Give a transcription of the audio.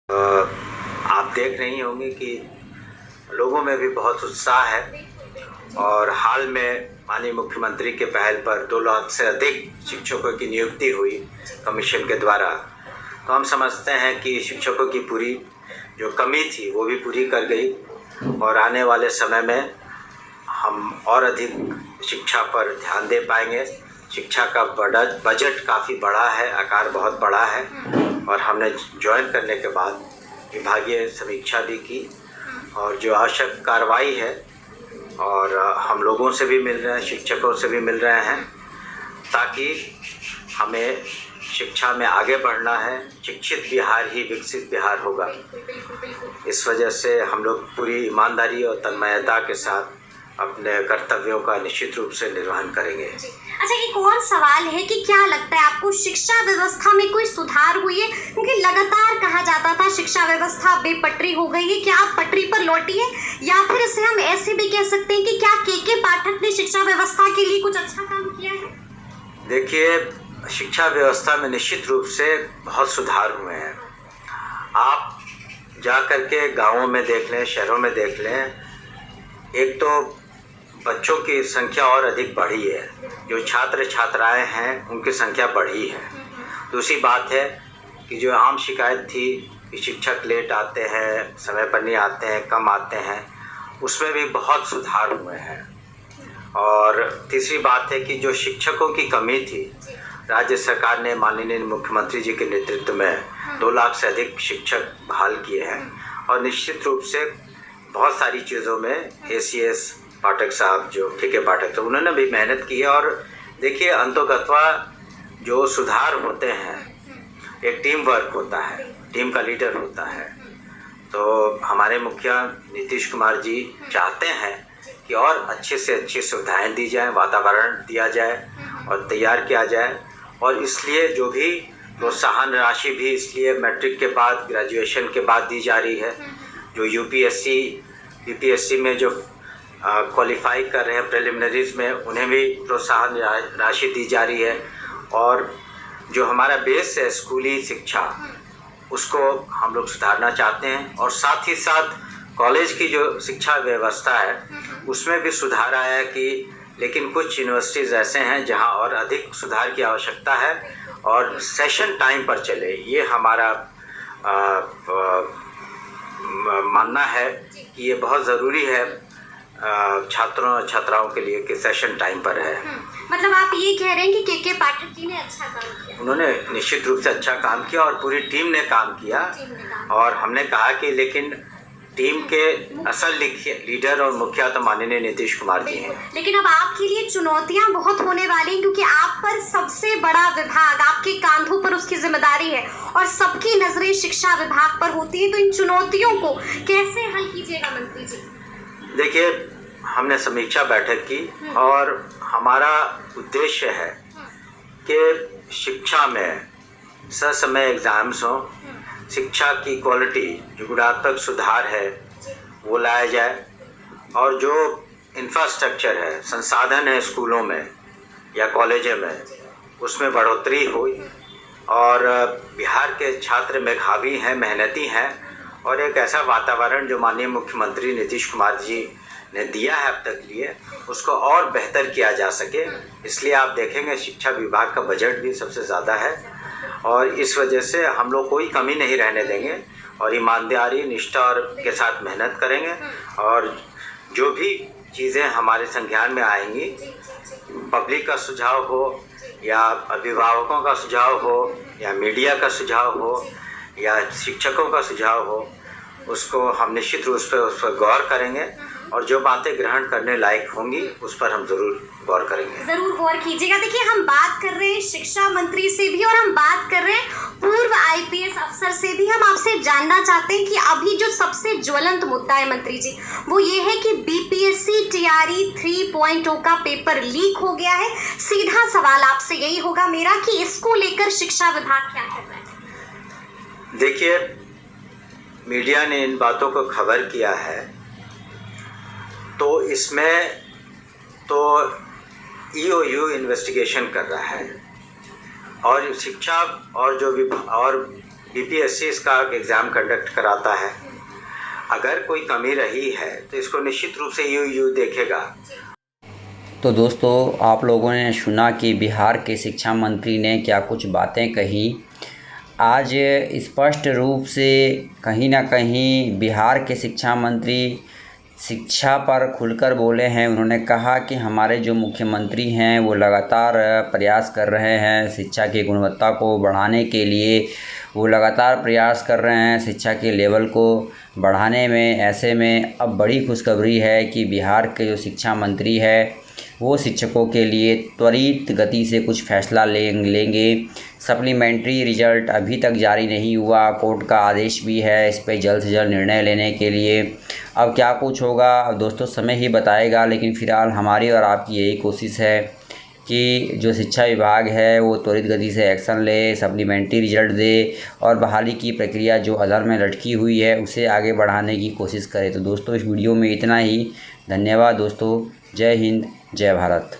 आप देख रही होंगी कि लोगों में भी बहुत उत्साह है और हाल में माननीय मुख्यमंत्री के पहल पर 2 लाख से अधिक शिक्षकों की नियुक्ति हुई कमीशन के द्वारा। तो हम समझते हैं कि शिक्षकों की पूरी जो कमी थी वो भी पूरी कर गई और आने वाले समय में हम और अधिक शिक्षा पर ध्यान दे पाएंगे। शिक्षा का बजट काफ़ी बड़ा है, आकार बहुत बड़ा है और हमने ज्वाइन करने के बाद विभागीय समीक्षा भी की और जो आवश्यक कार्रवाई है और हम लोगों से भी मिल रहे हैं, शिक्षकों से भी मिल रहे हैं, ताकि हमें शिक्षा में आगे बढ़ना है। शिक्षित बिहार ही विकसित बिहार होगा। इस वजह से हम लोग पूरी ईमानदारी और तन्मयता के साथ अपने कर्तव्यों का निश्चित रूप से निर्वहन करेंगे। अच्छा, एक और सवाल है कि क्या लगता है आपको शिक्षा व्यवस्था में कोई सुधार हुई है? क्योंकि लगातार कहा जाता था शिक्षा व्यवस्था बेपटरी हो गई है। क्या आप पटरी पर लौटी है, या फिर इसे हम ऐसे भी कह सकते हैं कि क्या के पाठक ने शिक्षा व्यवस्था के लिए कुछ अच्छा काम किया है? देखिए, शिक्षा व्यवस्था में निश्चित रूप से बहुत सुधार हुए हैं। आप जा कर के गाँवों में देख लें, शहरों में देख लें, एक तो बच्चों की संख्या और अधिक बढ़ी है, जो छात्र छात्राएं हैं उनकी संख्या बढ़ी है। दूसरी बात है कि जो आम शिकायत थी कि शिक्षक लेट आते हैं, समय पर नहीं आते हैं, कम आते हैं, उसमें भी बहुत सुधार हुए हैं। और तीसरी बात है कि जो शिक्षकों की कमी थी, राज्य सरकार ने माननीय मुख्यमंत्री जी के नेतृत्व में 2 लाख से अधिक शिक्षक बहाल किए हैं और निश्चित रूप से बहुत सारी चीज़ों में ACS पाठक साहब जो के पाठक थे उन्होंने भी मेहनत की है। और देखिए, अंतोगत्वा जो सुधार होते हैं, एक टीम वर्क होता है, टीम का लीडर होता है। तो हमारे मुखिया नीतीश कुमार जी चाहते हैं कि और अच्छे से अच्छी सुविधाएं दी जाएं, वातावरण दिया जाए और तैयार किया जाए। और इसलिए जो भी प्रोत्साहन राशि भी इसलिए मैट्रिक के बाद, ग्रेजुएशन के बाद दी जा रही है। जो UPSC BPSC में जो क्वालिफाई कर रहे हैं प्रिलिमिनरीज में, उन्हें भी प्रोत्साहन राशि दी जा रही है। और जो हमारा बेस है स्कूली शिक्षा, उसको हम लोग सुधारना चाहते हैं। और साथ ही साथ कॉलेज की जो शिक्षा व्यवस्था है उसमें भी सुधार आया है कि, लेकिन कुछ यूनिवर्सिटीज़ ऐसे हैं जहां और अधिक सुधार की आवश्यकता है और सेशन टाइम पर चले, ये हमारा मानना है कि ये बहुत ज़रूरी है छात्रों और छात्राओं के लिए कि सेशन टाइम पर है। मतलब आप ये कह रहे हैं कि के पाठक जी ने अच्छा काम किया? उन्होंने निश्चित रूप से अच्छा काम किया और पूरी टीम ने काम किया। और हमने कहा कि लेकिन टीम के असल लीडर और मुखिया तो माननीय नीतीश कुमार जी हैं। लेकिन अब आपके लिए चुनौतियां बहुत होने वाली हैं, क्योंकि आप पर सबसे बड़ा विभाग, आपके कांधों पर उसकी जिम्मेदारी है और सबकी नजरें शिक्षा विभाग पर होती है। तो इन चुनौतियों को कैसे हल कीजिएगा मंत्री जी? देखिए, हमने समीक्षा बैठक की और हमारा उद्देश्य है कि शिक्षा में ससमय एग्जाम्स हों, शिक्षा की क्वालिटी, जो गुणात्मक सुधार है वो लाया जाए और जो इंफ्रास्ट्रक्चर है, संसाधन है स्कूलों में या कॉलेजों में, उसमें बढ़ोतरी हुई। और बिहार के छात्र मेधावी हैं, मेहनती हैं और एक ऐसा वातावरण जो माननीय मुख्यमंत्री नीतीश कुमार जी ने दिया है अब तक लिए, उसको और बेहतर किया जा सके। इसलिए आप देखेंगे शिक्षा विभाग का बजट भी सबसे ज़्यादा है और इस वजह से हम लोग कोई कमी नहीं रहने देंगे और ईमानदारी, निष्ठा और के साथ मेहनत करेंगे। और जो भी चीज़ें हमारे संज्ञान में आएंगी, पब्लिक का सुझाव हो या अभिभावकों का सुझाव हो या मीडिया का सुझाव हो या शिक्षकों का सुझाव हो, उसको हम निश्चित रूप से उस पर गौर करेंगे और जो बातें ग्रहण करने लायक होंगी उस पर हम ज़रूर गौर करेंगे। ज़रूर गौर कीजिएगा। देखिए, हम बात कर रहे हैं शिक्षा मंत्री से भी और हम बात कर रहे हैं पूर्व IPS अफसर से भी। हम आपसे जानना चाहते हैं कि अभी जो सबसे ज्वलंत मुद्दा है मंत्री जी, वो ये है कि BPSC TRE 3.0 का पेपर लीक हो गया है। सीधा सवाल आपसे यही होगा मेरा कि इसको लेकर शिक्षा विभाग क्या कर रहा है? देखिए, मीडिया ने इन बातों को खबर किया है, तो इसमें तो EOU इन्वेस्टिगेशन कर रहा है और शिक्षा और जो भी और बीपीएससी इसका एग्ज़ाम कंडक्ट कराता है। अगर कोई कमी रही है तो इसको निश्चित रूप से यू देखेगा। तो दोस्तों, आप लोगों ने सुना कि बिहार के शिक्षा मंत्री ने क्या कुछ बातें कही। आज स्पष्ट रूप से कहीं ना कहीं बिहार के शिक्षा मंत्री शिक्षा पर खुलकर बोले हैं। उन्होंने कहा कि हमारे जो मुख्यमंत्री हैं वो लगातार प्रयास कर रहे हैं शिक्षा की गुणवत्ता को बढ़ाने के लिए। वो लगातार प्रयास कर रहे हैं शिक्षा के लेवल को बढ़ाने में। ऐसे में अब बड़ी खुशखबरी है कि बिहार के जो शिक्षा मंत्री है वो शिक्षकों के लिए त्वरित गति से कुछ फैसला लेंगे। सप्लीमेंट्री रिजल्ट अभी तक जारी नहीं हुआ, कोर्ट का आदेश भी है इस पर जल्द से जल्द निर्णय लेने के लिए। अब क्या कुछ होगा दोस्तों समय ही बताएगा, लेकिन फ़िलहाल हमारी और आपकी यही कोशिश है कि जो शिक्षा विभाग है वो त्वरित गति से एक्शन ले, सप्लीमेंट्री रिजल्ट दे और बहाली की प्रक्रिया जो अधर में लटकी हुई है उसे आगे बढ़ाने की कोशिश करे। तो दोस्तों इस वीडियो में इतना ही। धन्यवाद दोस्तों। जय हिंद, जय भारत।